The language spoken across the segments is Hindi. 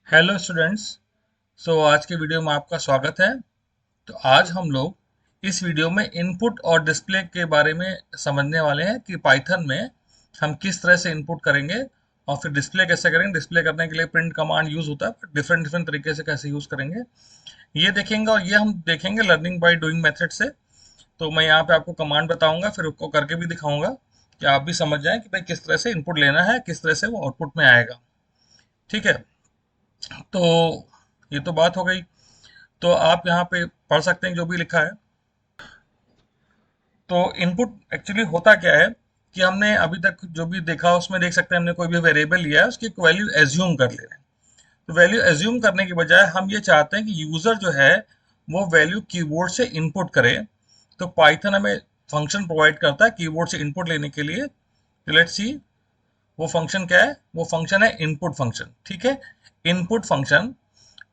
Hello students. आज के वीडियो में आपका स्वागत है। तो आज हम लोग इस वीडियो में इनपुट और डिस्प्ले के बारे में समझने वाले हैं कि पाइथन में हम किस तरह से इनपुट करेंगे और फिर डिस्प्ले कैसे करेंगे। डिस्प्ले करने के लिए प्रिंट कमांड यूज होता है, पर डिफरेंट डिफरेंट तरीके से कैसे यूज करेंगे ये देखेंगे, और ये हम देखेंगे लर्निंग बाय डूइंग मेथड से। तो मैं यहाँ पे आपको कमांड बताऊंगा, फिर उसको करके भी दिखाऊंगा कि आप भी समझ जाएं कि भाई किस तरह से इनपुट लेना है, किस तरह से वो आउटपुट में आएगा। ठीक है। तो ये तो बात हो गई। तो आप यहाँ पे पढ़ सकते हैं जो भी लिखा है। तो इनपुट एक्चुअली होता क्या है कि हमने अभी तक जो भी देखा उसमें देख सकते हैं, हमने कोई भी वेरिएबल लिया है, उसकी एक वैल्यू एज्यूम कर ले रहे हैं। तो वैल्यू एज्यूम करने के बजाय हम ये चाहते हैं कि यूजर जो है वो वैल्यू कीबोर्ड से इनपुट करे। तो पाइथन हमें फंक्शन प्रोवाइड करता है कीबोर्ड से इनपुट लेने के लिए। लेट्स सी वो फंक्शन क्या है। वो फंक्शन है इनपुट फंक्शन। ठीक है। Input function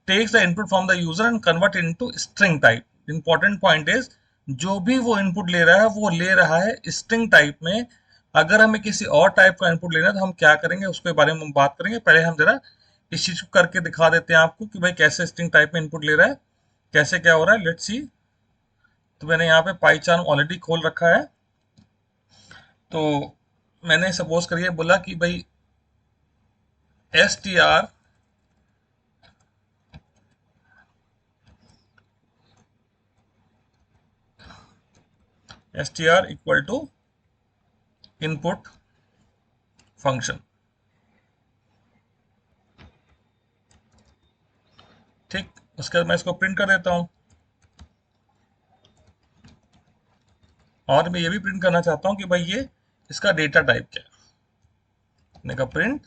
takes the input from the user and convert it into string type. Important point is जो भी वो इनपुट ले रहा है वो ले रहा है स्ट्रिंग टाइप में। अगर हमें किसी और टाइप का इनपुट लेना है तो हम क्या करेंगे उसके बारे में हम बात करेंगे। पहले हम जरा इस चीज को करके दिखा देते हैं आपको कि भाई कैसे स्ट्रिंग टाइप में इनपुट ले रहा है, कैसे क्या हो रहा है। Let's see. तो मैंने यहाँ पे पाइचार्म ऑलरेडी खोल रखा है। तो मैंने सपोज करिए बोला कि भाई str equal to input function. ठीक। उसके बाद मैं इसको प्रिंट कर देता हूं, और मैं ये भी प्रिंट करना चाहता हूं कि भाई ये इसका डेटा टाइप क्या है। मैंने कहा प्रिंट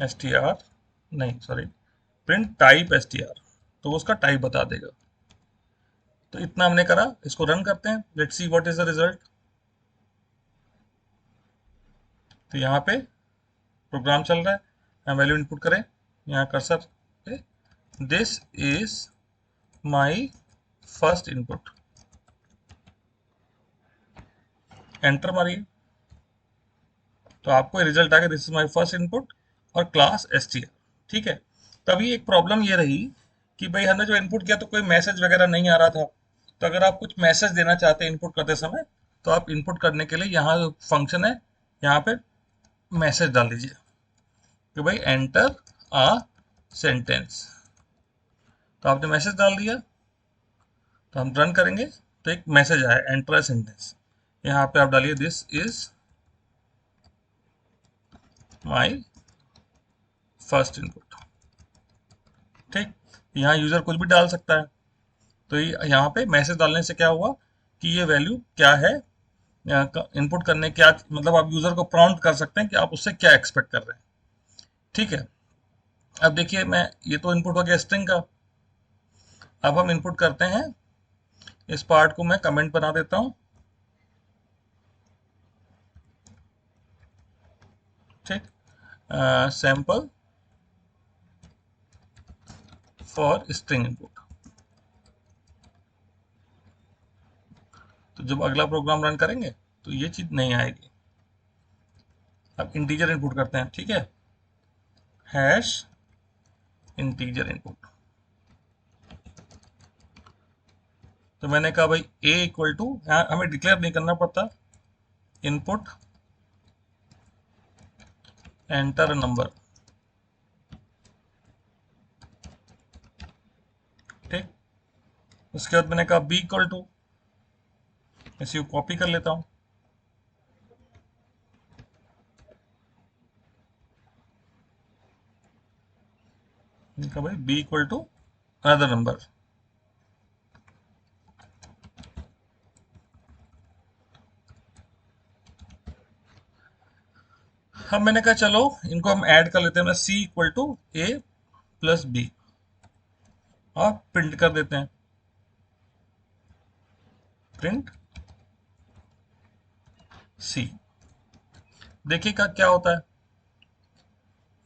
str, नहीं सॉरी, प्रिंट टाइप str, तो वो उसका टाइप बता देगा। तो इतना हमने करा, इसको रन करते हैं। Let's see what is the result. तो यहाँ पे प्रोग्राम चल रहा है, हम वैल्यू इनपुट करें यहाँ कर्सर पे। This is my first input, enter मारिए तो आपको रिजल्ट आ गया, this is my first input और क्लास str। ठीक है। तभी एक प्रॉब्लम ये रही कि भाई हमने जो इनपुट किया तो कोई मैसेज वगैरह नहीं आ रहा था। तो अगर आप कुछ मैसेज देना चाहते हैं इनपुट करते समय, तो आप इनपुट करने के लिए यहाँ जो फंक्शन है यहाँ पे मैसेज डाल दीजिए कि भाई एंटर आ सेंटेंस। तो आपने मैसेज डाल दिया, तो हम रन करेंगे तो एक मैसेज आया एंटर आ सेंटेंस। यहाँ पे आप डालिए this is my first input. ठीक। यहाँ यूजर कुछ भी डाल सकता है। तो यहाँ पे मैसेज डालने से क्या हुआ कि ये वैल्यू क्या है, इनपुट करने क्या मतलब आप यूजर को प्रॉम्प्ट कर सकते हैं कि आप उससे क्या एक्सपेक्ट कर रहे हैं। ठीक है। अब देखिए, मैं ये तो इनपुट हो गया स्ट्रिंग का। अब हम इनपुट करते हैं, इस पार्ट को मैं कमेंट बना देता हूं। ठीक। Sample for string input. तो जब अगला प्रोग्राम रन करेंगे तो ये चीज नहीं आएगी। अब इंटीजर इनपुट करते हैं। ठीक है। Hash integer input. तो मैंने कहा भाई a इक्वल टू, हमें डिक्लेयर नहीं करना पड़ता, इनपुट एंटर नंबर। ठीक। उसके बाद मैंने कहा b इक्वल टू, इसी को कॉपी कर लेता हूं। मैंने कहा भाई b equal to another number. अब मैंने कहा चलो इनको हम ऐड कर लेते हैं। c equal to a plus b, और प्रिंट कर देते हैं। Print c। देखिए का क्या होता है।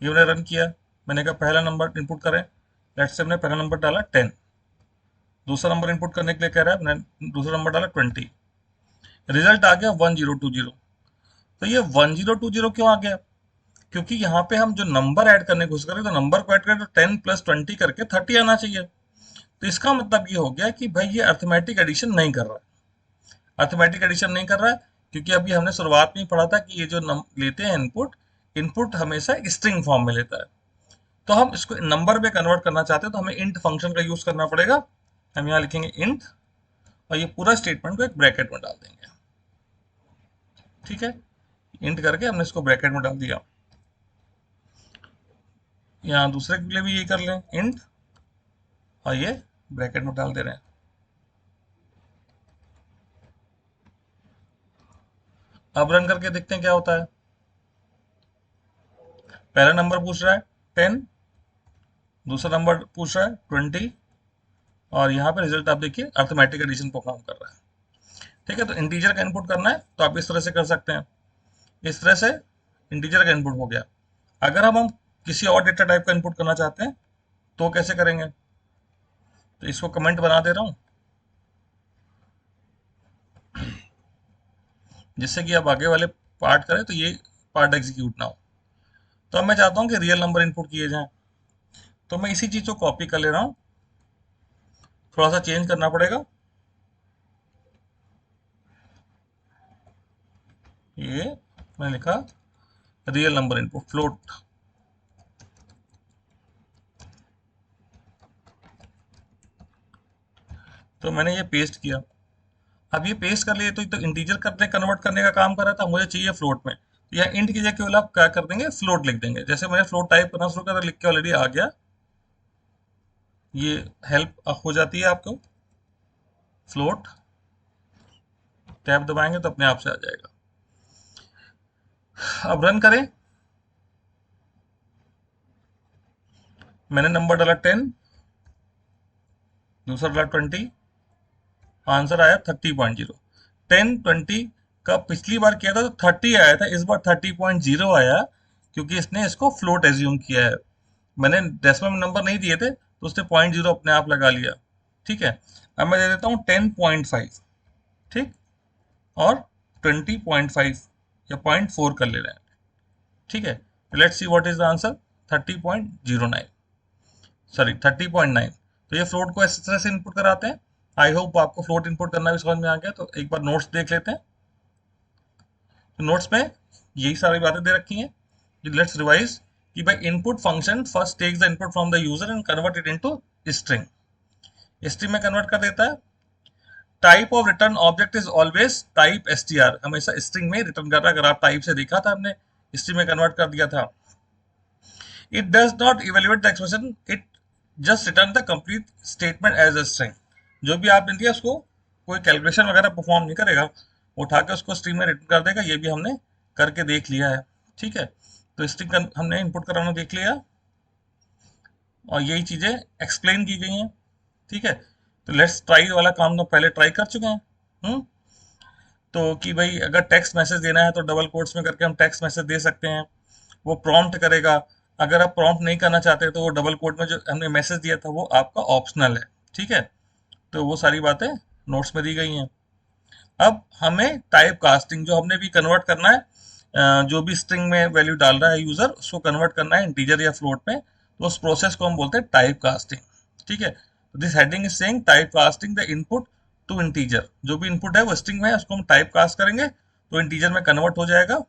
ये मैंने रन किया, मैंने कहा पहला नंबर इनपुट करें। लेट्स से हमने पहला नंबर डाला 10। दूसरा नंबर इनपुट करने के लिए कह रहा है, मैंने दूसरा नंबर डाला 20। रिजल्ट आ गया 1020। तो ये 1020 क्यों आ गया? क्योंकि यहाँ पे हम जो नंबर ऐड करने की कोशिश करें तो नंबर को ऐड करें तो 10 प्लस 20 करके 30 आना चाहिए। तो इसका मतलब ये हो गया कि भाई ये अर्थमेटिक एडिशन नहीं कर रहा है। अर्थमेटिक एडिशन नहीं कर रहा है क्योंकि अभी हमने शुरुआत में ही पढ़ा था कि ये जो लेते हैं इनपुट, इनपुट हमेशा स्ट्रिंग फॉर्म में लेता है। तो हम इसको नंबर में कन्वर्ट करना चाहते हैं तो हमें इंट फंक्शन का यूज करना पड़ेगा। हम यहाँ लिखेंगे इंट और ये पूरा स्टेटमेंट को एक ब्रैकेट में डाल देंगे। ठीक है, इंट करके हमने इसको ब्रैकेट में डाल दिया। यहाँ दूसरे के लिए भी ये कर लें इंट और ये ब्रैकेट में डाल दे रहे हैं। अब रन करके देखते हैं क्या होता है। पहला नंबर पूछ रहा है 10, दूसरा नंबर पूछ रहा है 20 और यहाँ पे रिजल्ट आप देखिए अर्थमेटिक एडिशन परफॉर्म कर रहा है। ठीक है, तो इंटीजर का इनपुट करना है तो आप इस तरह से कर सकते हैं। इस तरह से इंटीजर का इनपुट हो गया। अगर हम किसी और डेटा टाइप का इनपुट करना चाहते हैं तो कैसे करेंगे, तो इसको कमेंट बना दे रहा हूं जिससे कि आप आगे वाले पार्ट करें तो ये पार्ट एग्जीक्यूट ना हो। तो अब मैं चाहता हूं कि रियल नंबर इनपुट किए जाएं, तो मैं इसी चीज को कॉपी कर ले रहा हूं। थोड़ा सा चेंज करना पड़ेगा। ये मैंने लिखा रियल नंबर इनपुट फ्लोट। तो मैंने ये पेस्ट किया। अब ये पेस्ट कर लिए तो इंटीजर करने कन्वर्ट करने का काम कर रहा था, मुझे चाहिए फ्लोट में। तो यहाँ इंट की जगह केवल आप क्या कर देंगे, फ्लोट लिख देंगे। जैसे मैंने फ्लोट टाइप करना शुरू करा, लिख के ऑलरेडी आ गया। ये हेल्प हो जाती है आपको। फ्लोट टैब दबाएंगे तो अपने आप से आ जाएगा। अब रन करें। मैंने नंबर डाला 10, दूसरा डाला 20, आंसर आया 30.0। 10 20 का पिछली बार किया था तो 30 आया था, इस बार 30.0 आया क्योंकि इसने इसको फ्लोट एज्यूम किया है। मैंने डेसिमल नंबर नहीं दिए थे तो उसने 0.0 अपने आप लगा लिया। ठीक है, अब मैं दे देता हूँ 10.5। ठीक, और 20.5 या 0.4 कर ले रहे हैं। ठीक है, let's see what is the answer. 30.09, sorry 30.9। तो ये फ्लोट को इस तरह से इनपुट कराते हैं। आई होप आपको फ्लोट इनपुट करना भी समझ में आ गया। तो एक बार नोट्स देख लेते हैं। तो नोट्स में यही सारी बातें दे रखी हैं। लेट्स रिवाइज कि भाई input function first takes the input from the user and convert it into string. String में कन्वर्ट कर देता है। Type of return object is always type str, हमेशा स्ट्रिंग में रिटर्न कर रहा है। अगर आप टाइप से देखा था हमने, स्ट्रिंग में कन्वर्ट कर दिया था। It does not evaluate the expression, it just return the complete statement as a string. जो भी आपने दिया उसको कोई कैलकुलेशन वगैरह परफॉर्म नहीं करेगा, वो उठा के उसको स्ट्रिंग में रिटर्न कर देगा। ये भी हमने करके देख लिया है। ठीक है, तो स्ट्रिंग हमने इनपुट कराना देख लिया और यही चीजें एक्सप्लेन की गई हैं। ठीक है, तो लेट्स ट्राई वाला काम तो पहले ट्राई कर चुके हैं। तो कि भाई अगर टेक्स्ट मैसेज देना है तो डबल कोट्स में करके हम टेक्स्ट मैसेज दे सकते हैं, वो प्रॉम्प्ट करेगा। अगर आप प्रॉम्प्ट नहीं करना चाहते तो वो डबल कोट में जो हमने मैसेज दिया था वो आपका ऑप्शनल है। ठीक है, तो वो सारी बातें नोट्स में दी गई हैं। अब हमें टाइप कास्टिंग जो हमने भी कन्वर्ट करना है, जो भी स्ट्रिंग में वैल्यू डाल रहा है यूजर उसको कन्वर्ट करना है इंटीजर या फ्लोट में, तो उस प्रोसेस को हम बोलते हैं टाइप कास्टिंग। ठीक है, this heading is saying type casting the input to integer. जो भी इनपुट है वो स्ट्रिंग में है, उसको हम टाइप कास्ट करेंगे तो इंटीजर में कन्वर्ट हो जाएगा।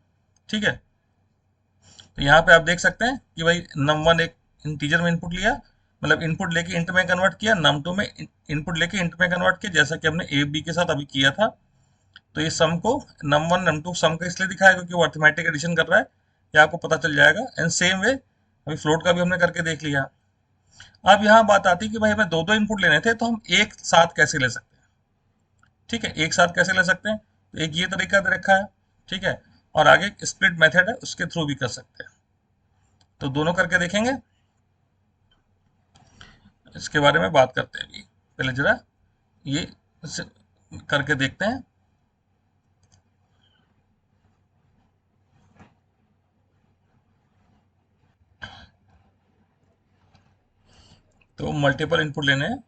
ठीक है, तो यहाँ पे आप देख सकते हैं कि भाई num1 एक इंटीजर में इनपुट लिया, मतलब इनपुट लेके इंट में कन्वर्ट किया, num2 में इनपुट लेके इंट में कन्वर्ट किया, जैसा कि हमने ए बी के साथ अभी किया था। तो ये सम को num1 num2 सम का इसलिए दिखाया क्योंकि वो अर्थमेटिक एडिशन कर रहा है, ये आपको पता चल जाएगा। एंड सेम वे अभी फ्लोट का भी हमने करके देख लिया। अब यहाँ बात आती है कि भाई हमें दो दो इनपुट लेने थे तो हम एक साथ कैसे ले सकते हैं। ठीक है, एक साथ कैसे ले सकते हैं, तो एक ये तरीका दे रखा है। ठीक है, और आगे स्प्लिट मेथड है उसके थ्रू भी कर सकते हैं। तो दोनों करके देखेंगे, इसके बारे में बात करते हैं अभी। पहले जरा ये करके देखते हैं। तो मल्टीपल इनपुट लेने हैं।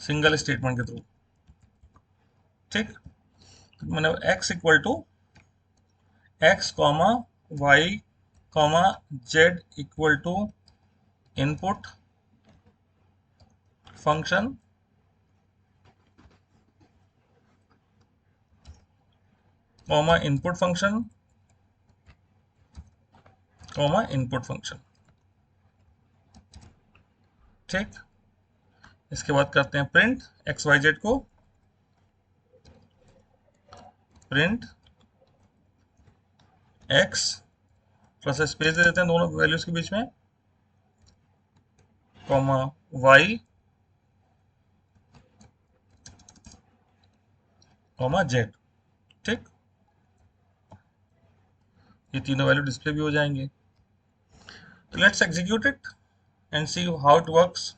सिंगल स्टेटमेंट के थ्रू। ठीक, मैंने x equal to x comma y comma z equal to input function comma input function comma input function. ठीक, इसके बाद करते हैं प्रिंट एक्स वाई जेड को, प्रिंट एक्स प्लस स्पेस दे देते हैं दोनों वैल्यूज के बीच में, कॉमा वाई कॉमा जेड। ठीक, ये तीनों वैल्यू डिस्प्ले भी हो जाएंगे। तो let's execute it and see how it works.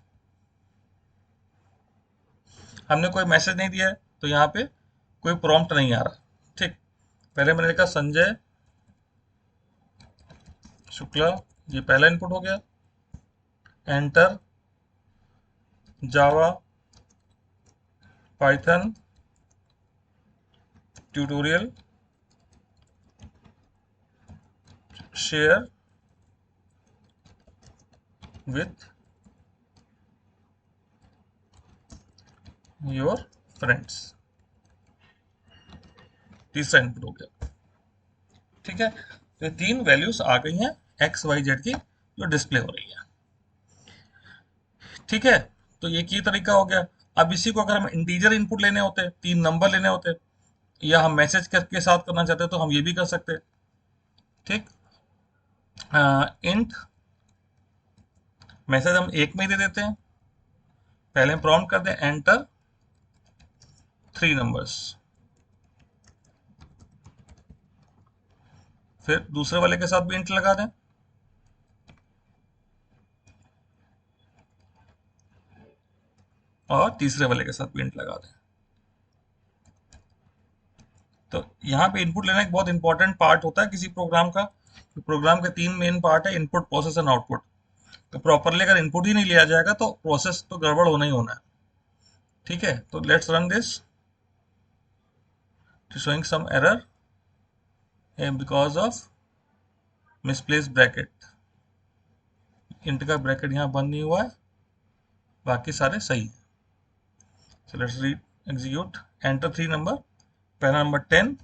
हमने कोई मैसेज नहीं दिया है तो यहाँ पे कोई प्रॉम्प्ट नहीं आ रहा। ठीक, पहले मैंने लिखा संजय शुक्ला, ये पहला इनपुट हो गया, enter Java Python tutorial share with your friends, तीसरा इनपुट हो गया। ठीक है, तो ये तीन वैल्यूज आ गई हैं एक्स वाई जेड की जो डिस्प्ले हो रही है। ठीक है, तो ये की तरीका हो गया। अब इसी को अगर हम इंटीजर इनपुट लेने होते, तीन नंबर लेने होते, या हम मैसेज के साथ करना चाहते तो हम ये भी कर सकते। ठीक, इंट मैसेज हम एक में ही दे देते हैं, पहले हम प्रॉम्प्ट कर दें एंटर 3 नंबर्स, फिर दूसरे वाले के साथ भी इंट लगा दें, और तीसरे वाले के साथ भी इंट लगा दें। तो यहाँ पे इनपुट लेना एक बहुत इंपॉर्टेंट पार्ट होता है किसी प्रोग्राम का। प्रोग्राम के तीन मेन पार्ट है, इनपुट प्रोसेस एंड आउटपुट। तो प्रॉपरली अगर इनपुट ही नहीं लिया जाएगा तो प्रोसेस तो गड़बड़ होना ही होना है। ठीक है, तो let's run this, showing some error because of misplaced bracket। Int का ब्रैकेट यहाँ बंद नहीं हुआ है, बाकी सारे सही है। so let's read execute enter 3 number, पहला नंबर 10,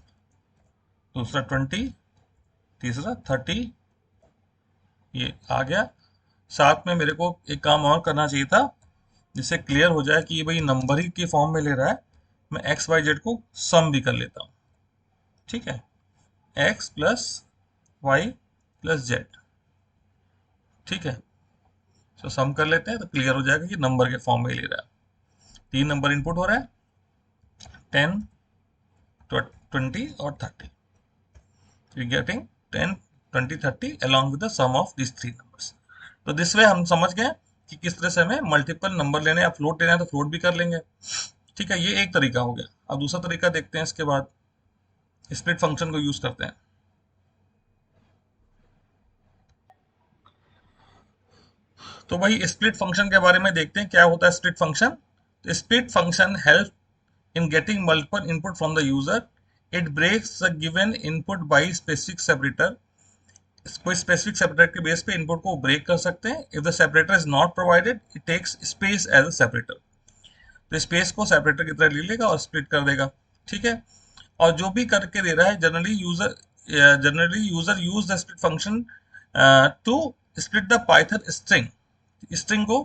दूसरा 20, तीसरा 30, ये आ गया। साथ में मेरे को एक काम और करना चाहिए था जिससे क्लियर हो जाए कि ये भाई नंबर ही के फॉर्म में ले रहा है। मैं एक्स वाई जेड को सम भी कर लेता हूँ। ठीक है, x plus y plus z. ठीक है, तो सम कर लेते हैं तो क्लियर हो जाएगा कि नंबर के फॉर्म में ले रहा है। 3 नंबर इनपुट हो रहा है, 10, 20 और 30। We getting 10, 20, 30 along with the sum of these 3 numbers। तो दिस वे हम समझ गए कि किस तरह से हमें मल्टीपल नंबर लेने, या फ्लोट लेना है तो फ्लोट भी कर लेंगे। ठीक है, ये एक तरीका हो गया। अब दूसरा तरीका देखते हैं, इसके बाद स्प्लिट फंक्शन को यूज करते हैं। तो भाई स्प्लिट फंक्शन के बारे में देखते हैं क्या होता है स्प्लिट फंक्शन। तो split function help in getting multiple input from the user. It breaks the given input by specific separator. कोई स्पेसिफिक सेपरेटर के बेस पे इनपुट को ब्रेक कर सकते हैं। If the separator is not provided it takes space as a separator. तो स्पेस को सेपरेटर की तरह ले लेगा और स्प्लिट कर देगा। ठीक है, और जो भी करके दे रहा है generally user use the split function to split the Python string. String को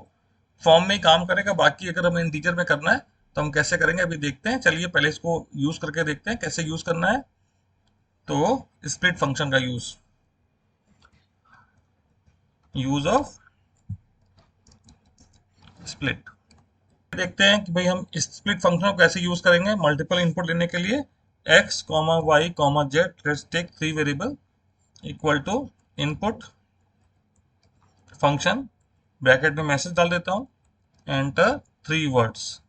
फॉर्म में ही काम करेगा। बाकी अगर हमें इंटीजर में करना है तो हम कैसे करेंगे अभी देखते हैं। चलिए पहले इसको यूज करके देखते हैं कैसे यूज करना है। तो स्प्लिट फंक्शन का यूज ऑफ स्प्लिट देखते हैं कि भाई हम इस स्प्लिट फंक्शन को कैसे यूज करेंगे मल्टीपल इनपुट लेने के लिए। X comma y comma z, let's take 3 variable, equal to input function, bracket में मैसेज डाल देता हूं, एंटर 3 वर्ड्स।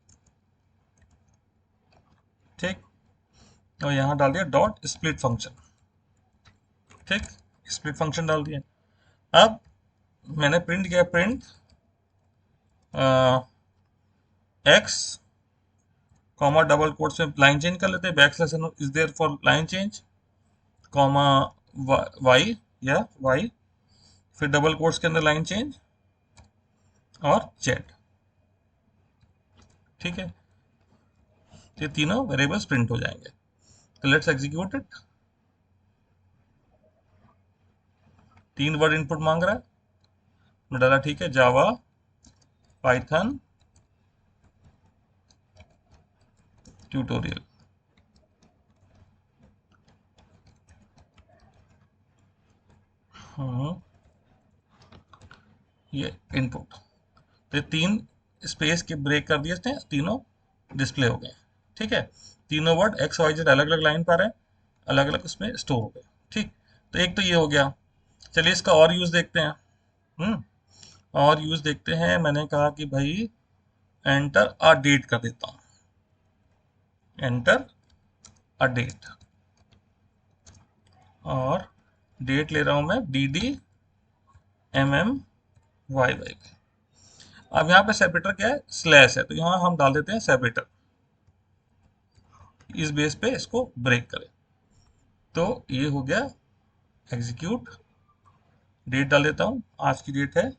ठीक, और यहां डाल दिया डॉट स्प्लिट फंक्शन। ठीक, स्प्लिट फंक्शन डाल दिया। अब मैंने प्रिंट किया, print x comma double quotes में लाइन चेंज कर लेते हैं, back slash is there for line change, comma y या वाई, फिर डबल कोट्स के अंदर लाइन चेंज और जेड। ठीक है, ये तीनों वेरिएबल्स प्रिंट हो जाएंगे। तो let's execute it. 3 word input मांग रहा है, मैं डाला ठीक है, जावा पाइथन ट्यूटोरियल। ये इनपुट, तो 3 स्पेस के ब्रेक कर दिए थे, तीनों डिस्प्ले हो गए। ठीक है, तीनों वर्ड एक्स वाई जेड अलग अलग लाइन पर है, अलग अलग उसमें स्टोर हो गए। ठीक, तो एक तो ये हो गया। चलिए इसका और यूज देखते हैं। हम्म और यूज देखते हैं। मैंने कहा कि भाई एंटर अ डेट कर देता हूँ, एंटर अ डेट, और डेट ले रहा हूं मैं D D M M Y Y. अब यहाँ पे सेपरेटर क्या है, स्लैश है, तो यहाँ हम डाल देते हैं सेपरेटर, इस बेस पे इसको ब्रेक करें। तो ये हो गया एग्जीक्यूट। डेट डाल देता हूँ, आज की डेट है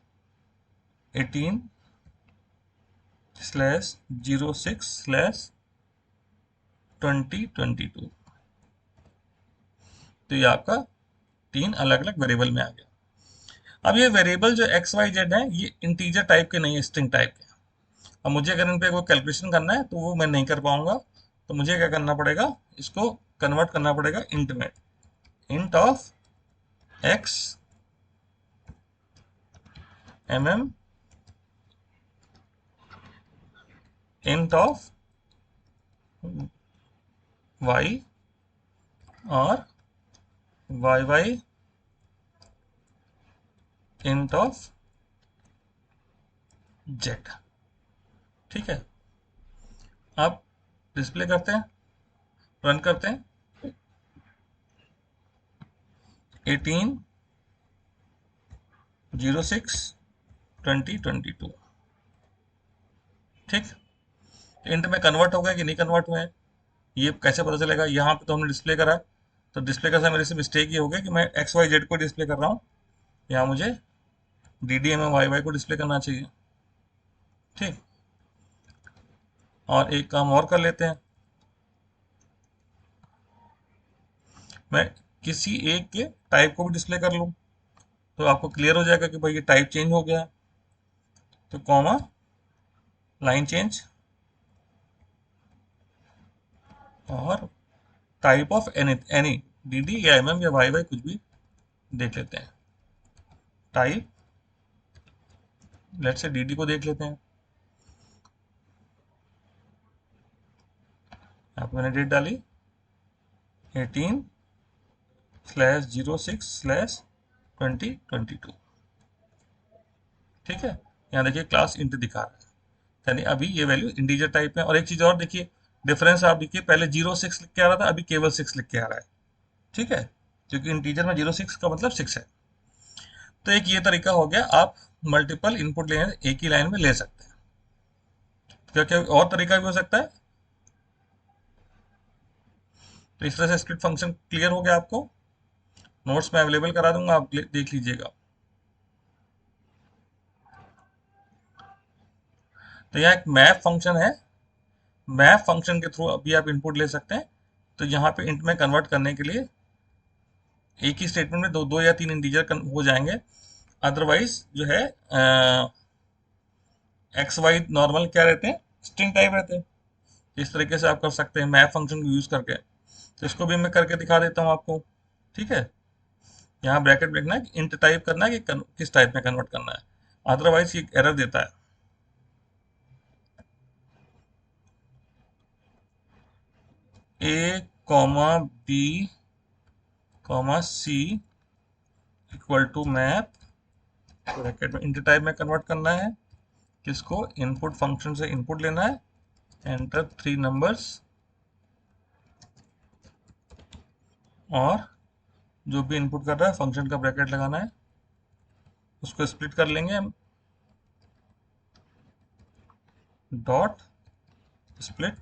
18/06/2022। तो ये आपका 3 अलग अलग वेरिएबल में आ गया। अब ये वेरिएबल जो एक्स वाई जेड है, ये इंटीजर टाइप के नहीं है, स्ट्रिंग टाइप के। अब मुझे अगर इन पे कोई कैलकुलेशन करना है तो वो मैं नहीं कर पाऊंगा, तो मुझे क्या करना पड़ेगा, इसको कन्वर्ट करना पड़ेगा इंट में। Int of x m m, int of y, और y y int of z. ठीक है, अब डिस्प्ले करते हैं, रन करते हैं। 18/06/2022। ठीक, इंट में कन्वर्ट हो गया कि नहीं कन्वर्ट हुए हैं, ये कैसे पता चलेगा। यहाँ पे तो हमने डिस्प्ले करा है, तो डिस्प्ले का मेरे से मिस्टेक ये हो गया कि मैं एक्स वाई जेड को डिस्प्ले कर रहा हूँ, यहाँ मुझे D D M M Y Y को डिस्प्ले करना चाहिए। ठीक, और एक काम और कर लेते हैं, मैं किसी एक के टाइप को भी डिस्प्ले कर लूँ, तो आपको क्लियर हो जाएगा कि भाई ये टाइप चेंज हो गया है। तो कॉमा लाइन चेंज और type of any any, D D या एम एम या वाई वाई कुछ भी देख लेते हैं। Type, let's say D D को देख लेते हैं। यहाँ पे मैंने डेट डाली 18/06/2022। ठीक है, यहाँ देखिए क्लास इंट दिखा रहा है, यानी अभी ये वैल्यू इंटीजर टाइप है। और एक चीज और देखिए, डिफरेंस आप देखिए, पहले 06 लिख के आ रहा था, अभी केवल 6 लिख के आ रहा है। ठीक है, क्योंकि इंटीजर में 06 का मतलब 6 है। तो एक ये तरीका हो गया, आप मल्टीपल इनपुट लेने एक ही लाइन में ले सकते हैं। क्या क्या और तरीका भी हो सकता है। तो इस तरह से स्प्लिट फंक्शन क्लियर हो गया आपको। नोट्स में अवेलेबल करा दूंगा, आप देख लीजिएगा। तो यहाँ एक मैप फंक्शन है, मैप फंक्शन के थ्रू अभी आप इनपुट ले सकते हैं। तो यहाँ पे इंट में कन्वर्ट करने के लिए एक ही स्टेटमेंट में दो दो या तीन इंटीजर हो जाएंगे। अदरवाइज जो है एक्स वाई नॉर्मल क्या रहते हैं, स्ट्रिंग टाइप रहते हैं। इस तरीके से आप कर सकते हैं मैप फंक्शन को यूज करके। तो इसको भी मैं करके दिखा देता हूँ आपको। ठीक है, यहाँ ब्रैकेट लिखना है कि इंट टाइप करना है कि किस टाइप में कन्वर्ट करना है, अदरवाइज ये एरर देता है। A comma b comma c equal to map, bracket में इंट टाइप में कन्वर्ट करना है, किसको, इनपुट फंक्शन से इनपुट लेना है, एंटर 3 नंबर्स, और जो भी इनपुट कर रहा है फंक्शन का ब्रैकेट लगाना है, उसको स्प्लिट कर लेंगे हम, डॉट स्प्लिट,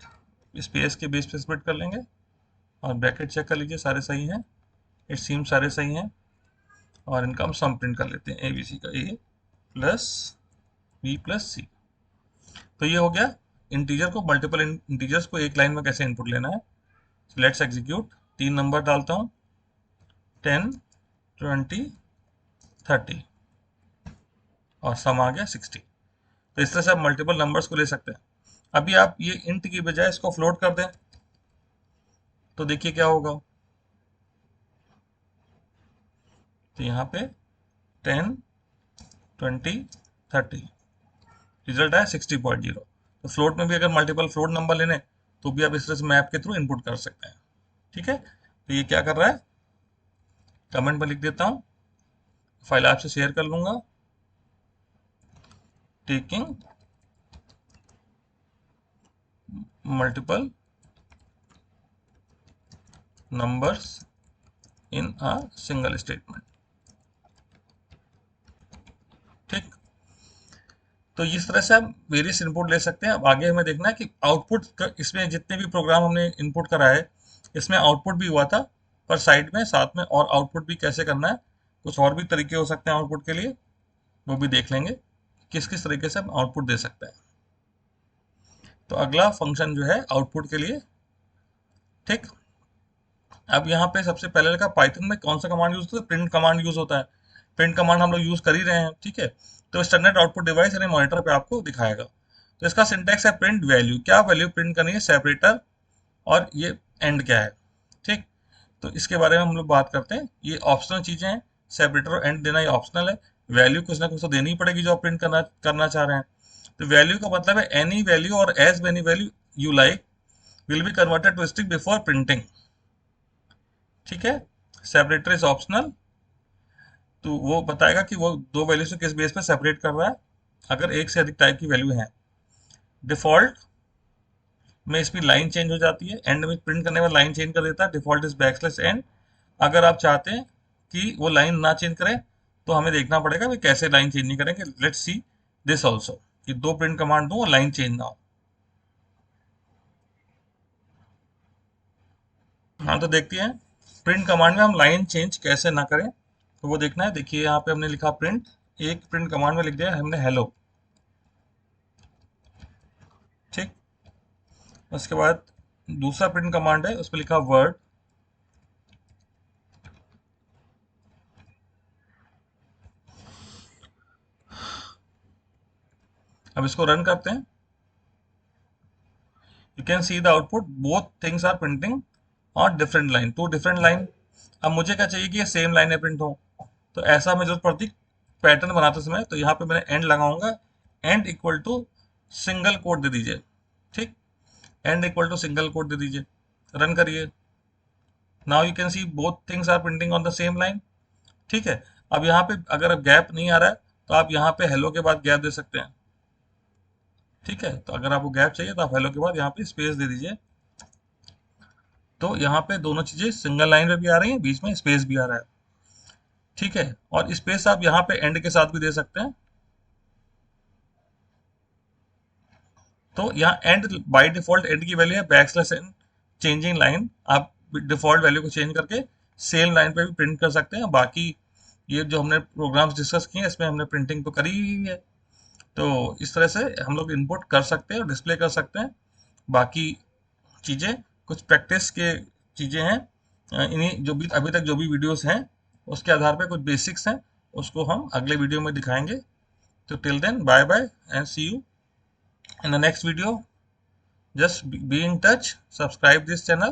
स्पेस के बेस पे स्प्लिट कर लेंगे और ब्रैकेट चेक कर लीजिए सारे सही हैं, इट सीम सारे सही हैं, और इनका हम सम प्रिंट कर लेते हैं, ए बी सी का, ए प्लस बी प्लस सी। तो ये हो गया इंटीजर को, मल्टीपल इंटीजर्स को एक लाइन में कैसे इनपुट लेना है। लेट्स एग्जीक्यूट, 3 नंबर डालता हूँ, 10 20 30 और सम आ गया 60। तो इस तरह से आप मल्टीपल नंबर्स को ले सकते हैं। अभी आप ये इंट की बजाय इसको फ्लोट कर दें तो देखिए क्या होगा। तो यहाँ पे 10 20 30 रिजल्ट आया 60.0। तो फ्लोट में भी अगर मल्टीपल फ्लोट नंबर लेने तो भी आप इस तरह से मैप के थ्रू इनपुट कर सकते हैं। ठीक है, तो ये क्या कर रहा है, कमेंट में लिख देता हूँ, फाइल आपसे शेयर कर लूंगा। Taking multiple numbers in a single statement. ठीक, तो इस तरह से आप वेरियस इनपुट ले सकते हैं। अब आगे हमें देखना है कि आउटपुट, इसमें जितने भी प्रोग्राम हमने इनपुट करा है इसमें आउटपुट भी हुआ था, पर साइड में साथ में और आउटपुट भी कैसे करना है, कुछ और भी तरीके हो सकते हैं आउटपुट के लिए, वो भी देख लेंगे किस किस तरीके से हम आउटपुट दे सकते हैं। तो अगला फंक्शन जो है आउटपुट के लिए। ठीक, अब यहाँ पे सबसे पहले लगा पाइथन में कौन सा कमांड यूज होता है, प्रिंट कमांड यूज होता है। प्रिंट कमांड हम लोग यूज कर ही रहे हैं। ठीक है, तो स्टैंडर्ड आउटपुट डिवाइस यानी मॉनिटर पे आपको दिखाएगा। तो इसका सिंटैक्स है प्रिंट वैल्यू, क्या वैल्यू प्रिंट करनी है, सेपरेटर और ये एंड क्या है। ठीक, तो इसके बारे में हम लोग बात करते हैं। ये ऑप्शनल चीजें हैं, सेपरेटर और एंड देना ये ऑप्शनल है। वैल्यू कुछ ना कुछ तो देनी ही पड़ेगी जो आप प्रिंट करना चाह रहे हैं। तो वैल्यू का मतलब है एनी वैल्यू और as many value you like will be converted to string before printing. ठीक है, सेपरेटर इज ऑप्शनल, तो वो बताएगा कि वो दो वैल्यू से किस बेस पे सेपरेट कर रहा है अगर एक से अधिक टाइप की वैल्यू है। डिफॉल्ट में इसकी लाइन चेंज हो जाती है, एंड में प्रिंट करने में लाइन चेंज कर देता है, डिफॉल्ट इज बैकस्लैश एंड। अगर आप चाहते हैं कि वो लाइन ना चेंज करे तो हमें देखना पड़ेगा कि कैसे लाइन चेंज नहीं करेंगे। लेट्स सी दिस ऑल्सो, कि दो प्रिंट कमांड दूं और लाइन चेंज ना हो। हाँ, तो देखते हैं प्रिंट कमांड में हम लाइन चेंज कैसे ना करें। तो वो देखना है, देखिए यहाँ पे हमने लिखा प्रिंट, एक प्रिंट कमांड में लिख दिया हमने हेलो। ठीक, उसके बाद दूसरा प्रिंट कमांड है उस पर लिखा वर्ड। अब इसको रन करते हैं। You can see the output, both things are printing on different line, two different line. अब मुझे क्या चाहिए कि ये सेम लाइन प्रिंट हो, तो ऐसा हमें जरूरत पड़ती पैटर्न बनाते समय। तो यहाँ पे मैंने एंड लगाऊंगा, end equal to single quote दे दीजिए। ठीक, end equal to single quote दे दीजिए, रन करिए। Now you can see both things are printing on the same line. ठीक है, अब यहाँ पे अगर गैप नहीं आ रहा है तो आप यहाँ पे हेलो के बाद गैप दे सकते हैं। ठीक है, तो अगर आपको गैप चाहिए तो आप हेलो के बाद यहाँ पे स्पेस दे दीजिए। तो यहाँ पे दोनों चीजें सिंगल लाइन में भी आ रही हैं, बीच में स्पेस भी आ रहा है। ठीक है, और स्पेस आप यहाँ पे एंड के साथ भी दे सकते हैं। तो यहाँ एंड बाय डिफॉल्ट एंड की वैल्यू है बैकस्लैश एन चेंजिंग लाइन। आप डिफॉल्ट वैल्यू को चेंज करके सेम लाइन पे भी प्रिंट कर सकते हैं। बाकी ये जो हमने प्रोग्राम्स डिस्कस किए हैं इसमें हमने प्रिंटिंग तो करी ही है। तो इस तरह से हम लोग इनपुट कर सकते हैं और डिस्प्ले कर सकते हैं। बाकी चीज़ें कुछ प्रैक्टिस के चीज़ें हैं, इन्हीं जो भी अभी तक जो भी वीडियोस हैं उसके आधार पर कुछ बेसिक्स हैं, उसको हम अगले वीडियो में दिखाएंगे। तो till then bye bye and see you in the next video. Just be in touch, subscribe this channel